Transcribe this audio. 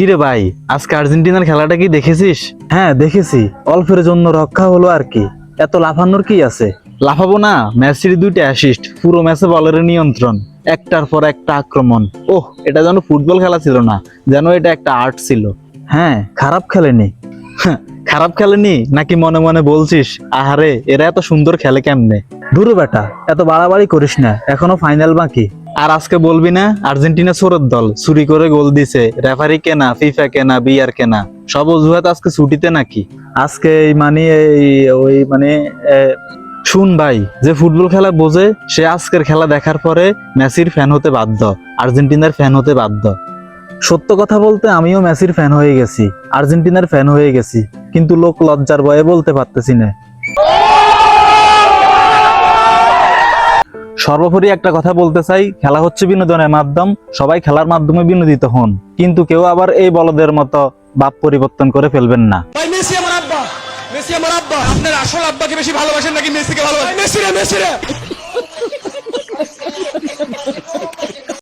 কিরে ভাই, আজকে আর্জেন্টিনার খেলাটা কি দেখেছিস? হ্যাঁ দেখেছি, অল্পের জন্য রক্ষা হলো আর কি। এত লাফানোর কি আছে? লাফাবো না, মেসির 2টা অ্যাসিস্ট, পুরো ম্যাচে বলের নিয়ন্ত্রণ, একটার পর একটা আক্রমণ। ওহ, এটা যেন ফুটবল খেলা ছিল না, যেন এটা একটা আর্ট ছিল। হ্যাঁ, খারাপ খেলেনি। খারাপ খেলেনি নাকি মনে মনে বলছিস আহারে এরা এত সুন্দর খেলে কেমনে? ধুরু বেটা, এত বাড়াবাড়ি করিস না, এখনো ফাইনাল বাকি। আর আজকে বলবি না আর্জেন্টিনা চোরের দল, চুরি করে গোল দিছে, রেফারি কেনা, ফিফা কেনা, বিআর কেনা, সব অজুহাত আজকে ছুটিতে নাকি? আজকে এই মানে এই ওই মানে শুন ভাই, যে ফুটবল খেলা বোঝে সে আজকের খেলা দেখার পরে মেসির ফ্যান হতে বাধ্য, আর্জেন্টিনার ফ্যান হতে বাধ্য। সত্য কথা বলতে আমিও মেসির ফ্যান হয়ে গেছি, আর্জেন্টিনার ফ্যান হয়ে গেছি, কিন্তু লোক লজ্জার ভয়ে বলতে পারতেছি না। সর্বোপরি একটা কথা বলতে চাই, খেলা হচ্ছে বিনোদনের মাধ্যম, সবাই খেলার মাধ্যমে বিনোদিত হন, কিন্তু কেউ আবার এই বলদের মতো ভাব পরিবর্তন করে ফেলবেন না। ভাই মেসি আমার আব্বা, মেসি আমার আব্বা। আপনার আসল আব্বাকে বেশি ভালোবাসেন নাকি মেসিকে ভালোবাসেন? মেসি রে, মেসি রে।